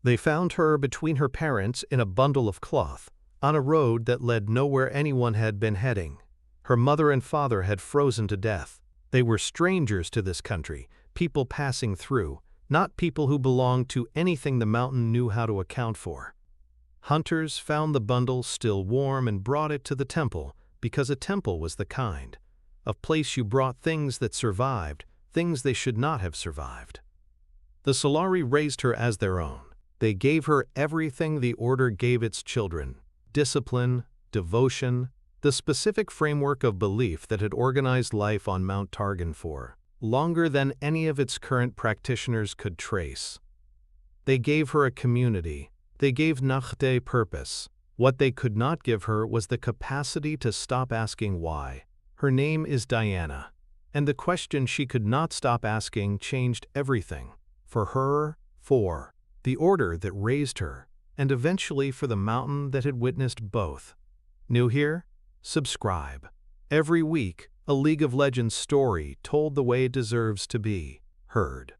They found her between her parents in a bundle of cloth, on a road that led nowhere anyone had been heading. Her mother and father had frozen to death. They were strangers to this country, people passing through, not people who belonged to anything the mountain knew how to account for. Hunters found the bundle still warm and brought it to the temple, because a temple was the kind of place you brought things that survived, things they should not have survived. The Solari raised her as their own. They gave her everything the order gave its children: discipline, devotion, the specific framework of belief that had organized life on Mount Targon for longer than any of its current practitioners could trace. They gave her a community. They gave Nachte purpose. What they could not give her was the capacity to stop asking why. Her name is Diana, and the question she could not stop asking changed everything. For her, for the order that raised her, and eventually for the mountain that had witnessed both. New here? Subscribe. Every week, a League of Legends story told the way it deserves to be heard.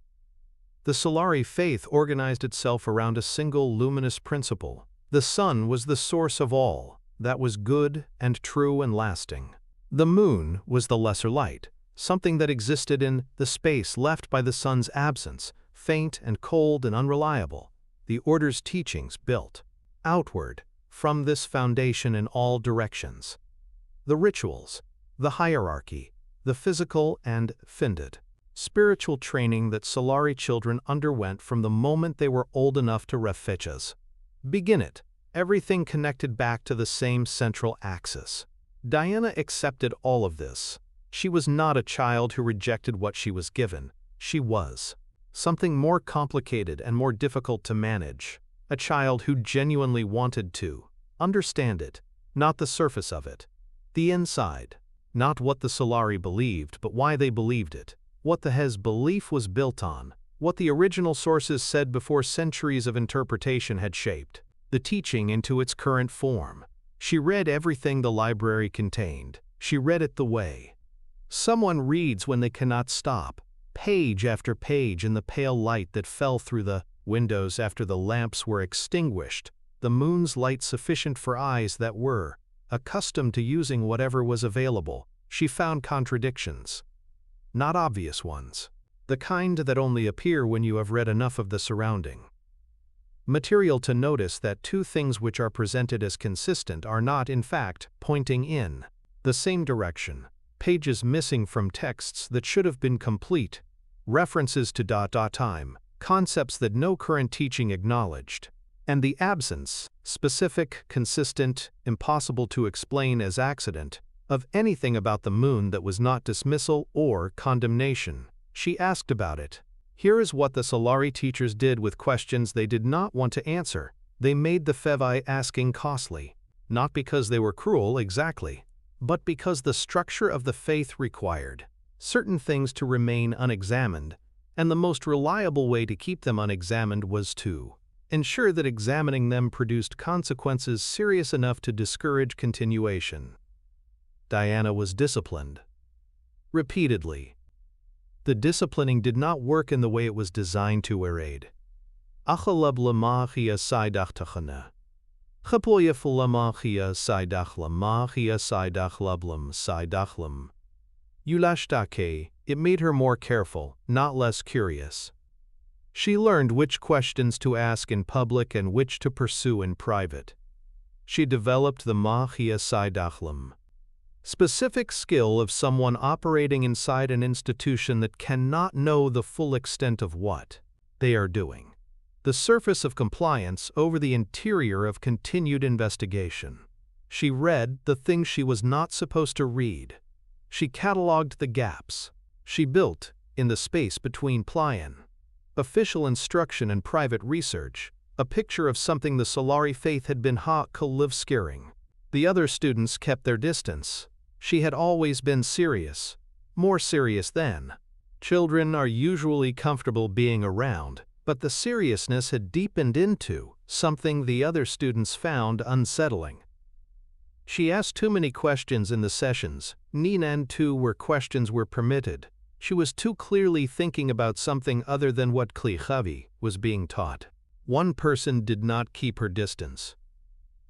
The Solari faith organized itself around a single luminous principle. The sun was the source of all that was good and true and lasting. The moon was the lesser light, something that existed in the space left by the sun's absence, faint and cold and unreliable. The order's teachings built outward from this foundation in all directions. The rituals, the hierarchy, the physical and finded spiritual training that Solari children underwent from the moment they were old enough to refechas. Begin it, everything connected back to the same central axis. Diana accepted all of this. She was not a child who rejected what she was given. She was something more complicated and more difficult to manage. A child who genuinely wanted to understand it, not the surface of it. The inside. Not what the Solari believed, but why they believed it. What the Hes belief was built on. What the original sources said before centuries of interpretation had shaped the teaching into its current form. She read everything the library contained. She read it the way someone reads when they cannot stop, page after page in the pale light that fell through the windows after the lamps were extinguished, the moon's light sufficient for eyes that were accustomed to using whatever was available. She found contradictions. Not obvious ones. The kind that only appear when you have read enough of the surrounding material to notice that two things which are presented as consistent are not, in fact, pointing in the same direction. Pages missing from texts that should have been complete. References to time, concepts that no current teaching acknowledged. And the absence, specific, consistent, impossible to explain as accident, of anything about the moon that was not dismissal or condemnation. She asked about it. Here is what the Solari teachers did with questions they did not want to answer. They made the Fevai asking costly. Not because they were cruel exactly, but because the structure of the faith required certain things to remain unexamined, and the most reliable way to keep them unexamined was to ensure that examining them produced consequences serious enough to discourage continuation. Diana was disciplined. Repeatedly. The disciplining did not work in the way it was designed to erade. Achalab lamachia sidach Chapoyef lamachia sidach lamachia sidach lablam sidachlam. Yulashtake, it made her more careful, not less curious. She learned which questions to ask in public and which to pursue in private. She developed the machia sidachlam, specific skill of someone operating inside an institution that cannot know the full extent of what they are doing. The surface of compliance over the interior of continued investigation. She read the things she was not supposed to read. She cataloged the gaps. She built, in the space between plion, official instruction and private research, a picture of something the Solari faith had been scaring. The other students kept their distance. She had always been serious, more serious than children are usually comfortable being around, but the seriousness had deepened into something the other students found unsettling. She asked too many questions in the sessions, Ninan too, where questions were permitted. She was too clearly thinking about something other than what Klichavi was being taught. One person did not keep her distance.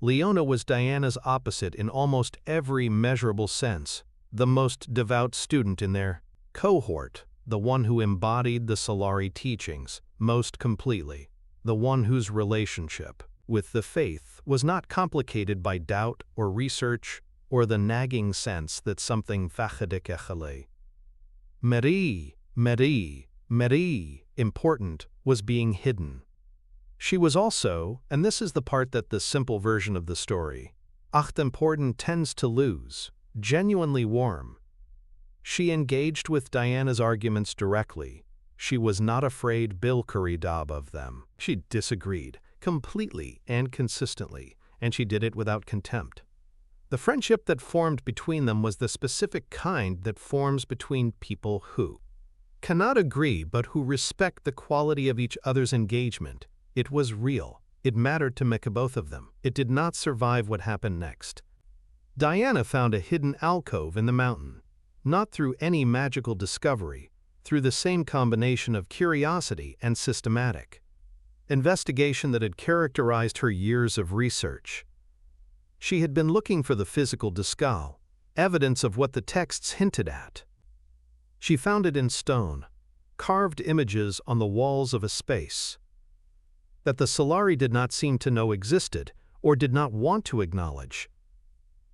Leona was Diana's opposite in almost every measurable sense, the most devout student in their cohort, the one who embodied the Solari teachings most completely, the one whose relationship with the faith was not complicated by doubt or research or the nagging sense that something fachadikechale. Marie, important, was being hidden. She was also, and this is the part that the simple version of the story, important tends to lose, genuinely warm. She engaged with Diana's arguments directly. She was not afraid bilkuridab of them. She disagreed, completely and consistently, and she did it without contempt. The friendship that formed between them was the specific kind that forms between people who cannot agree but who respect the quality of each other's engagement. It was real. It mattered to both of them. It did not survive what happened next. Diana found a hidden alcove in the mountain, not through any magical discovery, through the same combination of curiosity and systematic investigation that had characterized her years of research. She had been looking for the physical discal, evidence of what the texts hinted at. She found it in stone, carved images on the walls of a space that the Solari did not seem to know existed or did not want to acknowledge.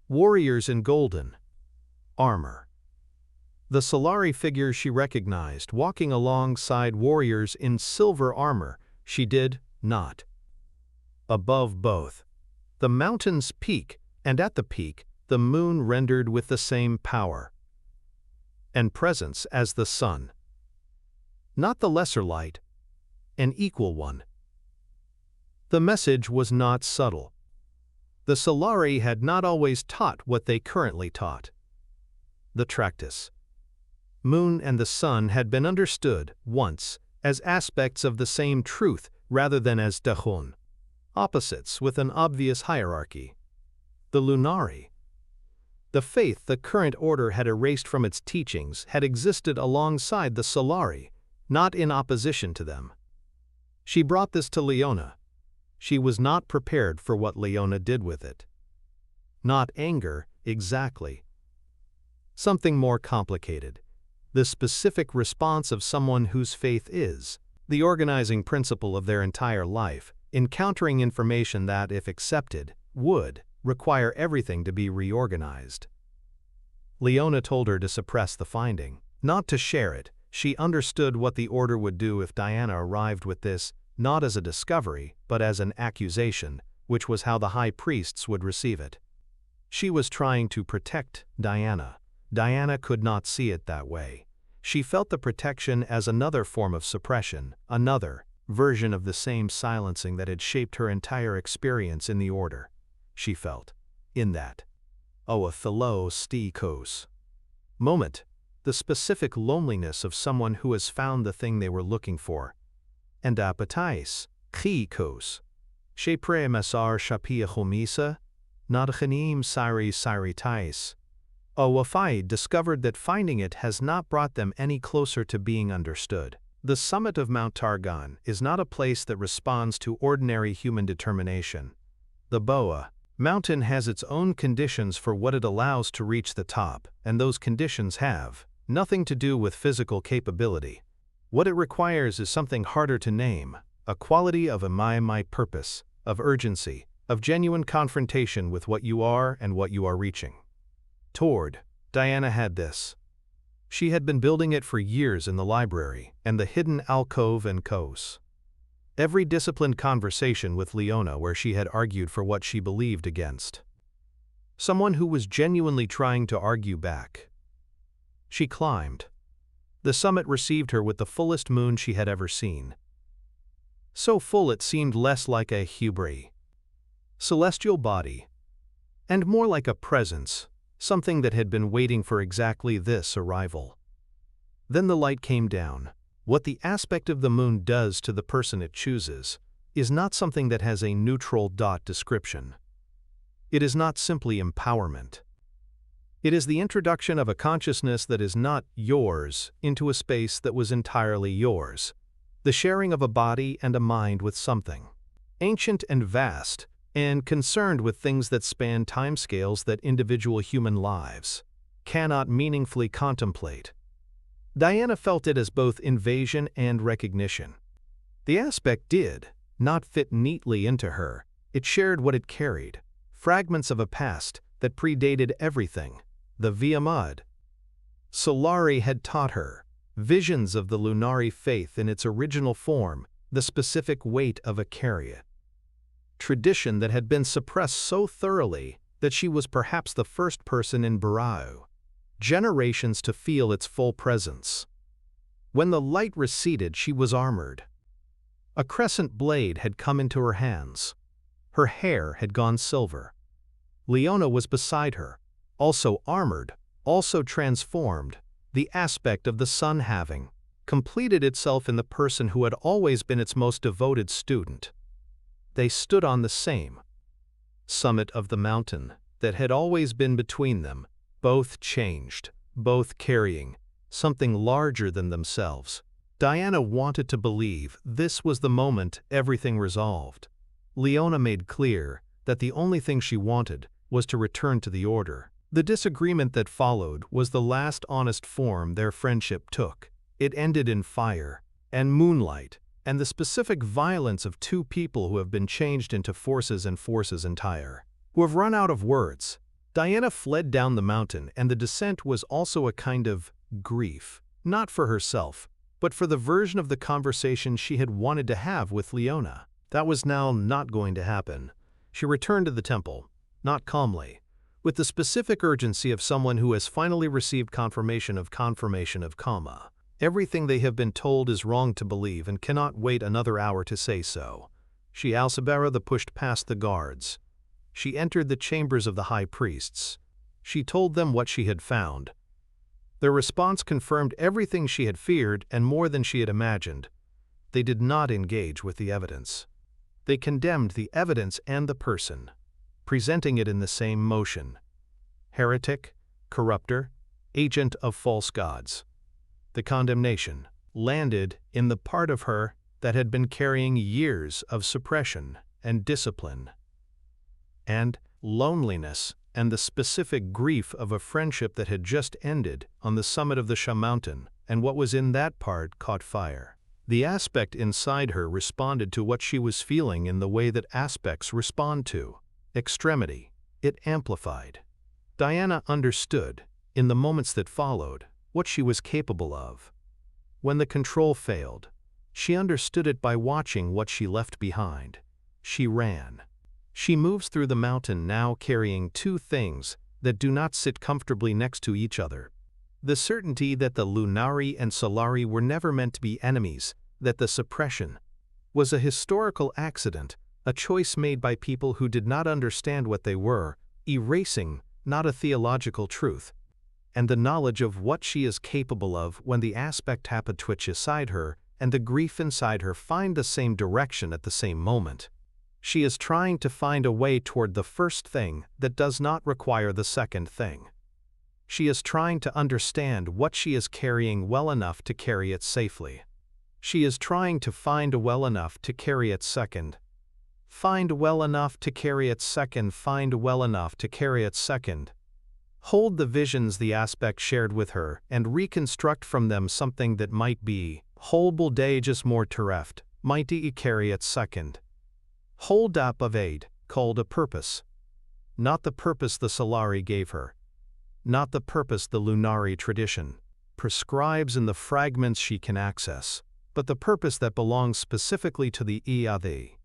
Warriors in golden armor. The Solari figures she recognized walking alongside warriors in silver armor she did not. Above both, the mountain's peak, and at the peak, the moon rendered with the same power and presence as the sun. Not the lesser light, an equal one. The message was not subtle. The Solari had not always taught what they currently taught. The Tractus, moon and the sun had been understood, once, as aspects of the same truth rather than as dachon, opposites with an obvious hierarchy. The Lunari, the faith the current order had erased from its teachings, had existed alongside the Solari, not in opposition to them. She brought this to Leona. She was not prepared for what Leona did with it. Not anger, exactly. Something more complicated. The specific response of someone whose faith is the organizing principle of their entire life, encountering information that, if accepted, would require everything to be reorganized. Leona told her to suppress the finding, not to share it. She understood what the order would do if Diana arrived with this, not as a discovery, but as an accusation, which was how the high priests would receive it. She was trying to protect Diana. Diana could not see it that way. She felt the protection as another form of suppression, another version of the same silencing that had shaped her entire experience in the order. She felt, in that stikos moment, the specific loneliness of someone who has found the thing they were looking for. And apatais, chikos, shepre masar shapia homisa, nadchanim siri tais. Wafai discovered that finding it has not brought them any closer to being understood. The summit of Mount Targon is not a place that responds to ordinary human determination. The Boa mountain has its own conditions for what it allows to reach the top, and those conditions have nothing to do with physical capability. What it requires is something harder to name, a quality of my purpose, of urgency, of genuine confrontation with what you are and what you are reaching toward. Diana had this. She had been building it for years in the library and the hidden alcove and kos. Every disciplined conversation with Leona where she had argued for what she believed against. Someone who was genuinely trying to argue back. She climbed. The summit received her with the fullest moon she had ever seen. So full it seemed less like a hubris, celestial body, and more like a presence, something that had been waiting for exactly this arrival. Then the light came down. What the aspect of the moon does to the person it chooses is not something that has a neutral dot description. It is not simply empowerment. It is the introduction of a consciousness that is not yours into a space that was entirely yours, the sharing of a body and a mind with something. ancient and vast, and concerned with things that span timescales that individual human lives cannot meaningfully contemplate. Diana felt it as both invasion and recognition. The aspect did not fit neatly into her. It shared what it carried, fragments of a past that predated everything, the Via Mud. Solari had taught her visions of the Lunari faith in its original form, the specific weight of a Caria. Tradition that had been suppressed so thoroughly that she was perhaps the first person in Barao generations to feel its full presence. When the light receded, she was armored. A crescent blade had come into her hands. Her hair had gone silver. Leona was beside her, also armored, also transformed, the aspect of the sun having completed itself in the person who had always been its most devoted student. They stood on the same summit of the mountain that had always been between them, both changed, both carrying something larger than themselves. Diana wanted to believe this was the moment everything resolved. Leona made clear that the only thing she wanted was to return to the order. The disagreement that followed was the last honest form their friendship took. It ended in fire and moonlight and the specific violence of two people who have been changed into forces and forces entire, who have run out of words. Diana fled down the mountain, and the descent was also a kind of grief, not for herself, but for the version of the conversation she had wanted to have with Leona. That was now not going to happen. She returned to the temple, not calmly, with the specific urgency of someone who has finally received confirmation of comma. Everything they have been told is wrong to believe and cannot wait another hour to say so. She Alcibera pushed past the guards. She entered the chambers of the high priests. She told them what she had found. Their response confirmed everything she had feared and more than she had imagined. They did not engage with the evidence. They condemned the evidence and the person, presenting it in the same motion. Heretic, corrupter, agent of false gods. The condemnation landed in the part of her that had been carrying years of suppression and discipline, and loneliness, and the specific grief of a friendship that had just ended on the summit of the Shah mountain, and what was in that part caught fire. The aspect inside her responded to what she was feeling in the way that aspects respond to extremity. It amplified. Diana understood, in the moments that followed, what she was capable of. When the control failed, she understood it by watching what she left behind. She ran. She moves through the mountain now carrying two things that do not sit comfortably next to each other. The certainty that the Lunari and Solari were never meant to be enemies, that the suppression was a historical accident, a choice made by people who did not understand what they were, erasing, not a theological truth, and the knowledge of what she is capable of when the aspect happened twitch inside her and the grief inside her find the same direction at the same moment. She is trying to find a way toward the first thing that does not require the second thing. She is trying to understand what she is carrying well enough to carry it safely. She is trying to find well enough to carry it second. Find well enough to carry it second. Find well enough to carry it second. Hold the visions the aspect shared with her and reconstruct from them something that might be whole just more tereft, mighty carry it second. Hold up of aid, called a purpose. Not the purpose the Solari gave her. Not the purpose the Lunari tradition prescribes in the fragments she can access, but the purpose that belongs specifically to the Iadi.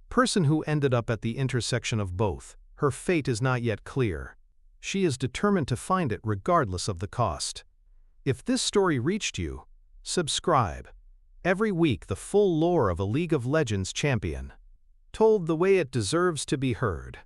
Person who ended up at the intersection of both. Her fate is not yet clear. She is determined to find it regardless of the cost. If this story reached you, subscribe. Every week the full lore of a League of Legends champion, told the way it deserves to be heard.